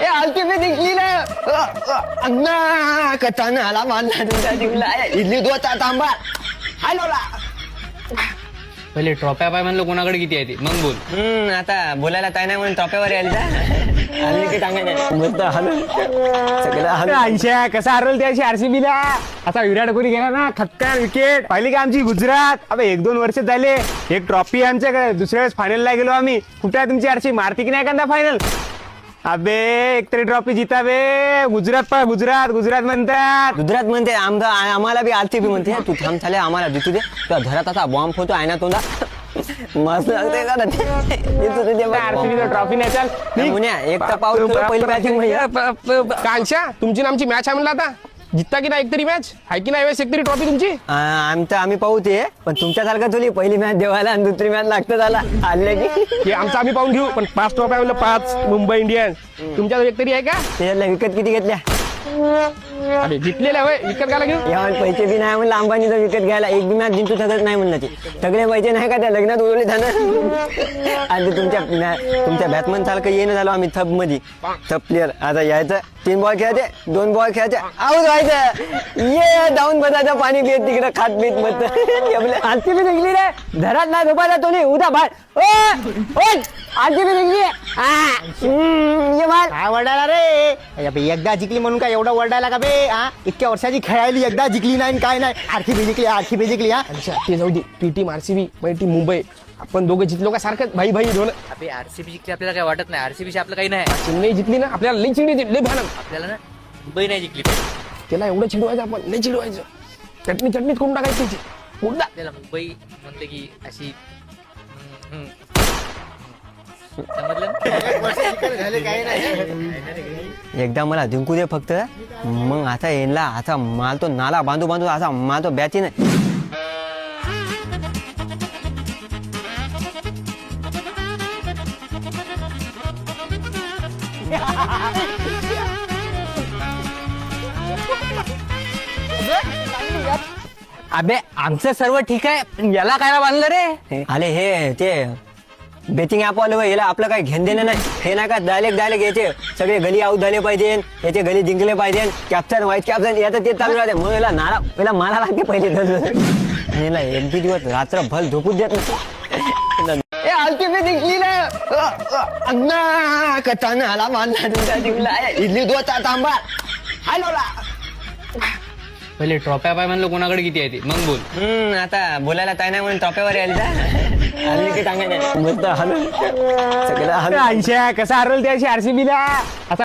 ए आलती मी जिंकली ना अण्णा कथानं आला मानला तुमचा जिंकला इडली दोता तांबा हॅलो पहिले ट्रॉफ्या पाय म्हणलं कोणाकडे किती आहे ते मग बोल. आता बोलायला काय नाही म्हणून टॉप्यावर आली आली की सांगायचं मस्त हॅलो सगळं ऐंशी कसा हरवल त्याशी आरसीबी ला. आता विराट कोहली गेला ना खतरनाक विकेट पाहिली का आमची गुजरात. अबे 1-2 वर्ष झाले एक ट्रॉफी आमच्याकडे. दुसऱ्या वेळेस फायनलला गेलो आम्ही. कुठे आहे तुमची आरसी मारती की नाही एखादा फायनल. अबे एक तरी ट्रॉफी जिता बे. गुजरात गुजरात म्हणतात. गुजरात म्हणते आम्हाला बी आलती बी म्हणते तू थांब झाले आम्हाला जितू दे तुला घरात असा बॉम्ब होतो आहे ना तोंडा मस्त लागते का आरसीबी ट्रॉफी नाही चाल मुन्या एक तर पाऊस पहिली बॅटिंग कांक्षा तुमची ना आमची मॅच आहे म्हणलं आता जित्ता की नाही एक तरी मॅच आहे की नाही वेळेस एक तरी ट्रॉफी तुमची. आमचं आम्ही पाहू ते पण तुमच्यासारखं तुली पहिली मॅच देवाला आणि दुसरी मॅच लागतं झाला आले की हे आमचं आम्ही पाहून घेऊ पण 5 ट्रॉफी आहे म्हणलं 5 मुंबई इंडियन्स तुमच्या एक तरी आहे का. त्याच्यातल्या विकत किती घेतल्या अरे जिंकलेल्या होय विकत घ्यायला घेऊ. यावर पैसे बी नाही म्हणलं अंबानीचा विकत घ्यायला एक बी मॅच जिंकू शकत नाही म्हणलं ते सगळे पैसे नाही का त्या लग्नात उडवले झालं आणि तुमच्या बॅट्समन सारखं येणं झालो आम्ही थप मध्ये थप प्लेअर. आता यायचं 3 बॉल खेळायचे 2 बॉल खेळायचे आऊट व्हायचं ये धावून बसायचं पाणी पित तिकडे खात पित मत आरती बी निघली रे घरात नाही झोपायला तो नाही उद्या बाहेर आरती बी निघली ये बाहेर काय वरडायला रे. अबे एकदा जिंकली म्हणून काय एवढा वरडायला का बे. इतक्या वर्षाची खेळायली एकदा जिंकली नाही काय नाही. आरसीबी जिंकली हा. अच्छा ते जाऊ दे ती टीम आरसीबी माझी टीम मुंबई आपण दोघं जिंकलो का सारखं भाई भाई दोन. अबे आरसीबी जिंकली आपल्याला काही वाटत नाही. आरसीबी आपलं काही नाही. चेन्नई जिंकली ना आपल्याला लई चिडली लई भयानक. आपल्याला ना मुंबई नाही जिंकली त्याला एवढं चिडवायचं आपण लई चिडवायचं चटणीत करून टाकायची त्याची मुद्दा. आपल्याला मुंबई म्हणते की अशी समजलं एकदा मला जिंकू दे फक्त मग आता येणला आता मालतो नाला बांधू असा मालतो बॅची नाही. अबे आमचं सर्व ठीक आहे याला काय बांधलं रे. आले हे ते बेटिंग ऍप वाले याला आपलं काही घेण देणं नाही. हे नाही का डायरेक्ट याचे सगळे गली आऊट झाले पाहिजे याचे गली जिंकले पाहिजे कॅप्टन व्हाईस कॅप्टन याचं ते चालू राहते मग याला नाळा पहिला मला लागते पहिले आणि याला एक बी दिवस रात्र भल झोपूच देत नाही. आलती मी जिंकली ना अण्णा कथानं आला मानला तुमचा जिंकला इडली दोता तांबा हॅलो पहिले ट्रॉफ्या पाय म्हणलं कोणाकडे किती आहे ते मग बोल. आता बोलायला काय नाही म्हणून टॉप्यावर आली की सांगायचं मस्त हॅलो सगळं 80 कसा हरवल त्याशी आरसीबी ला.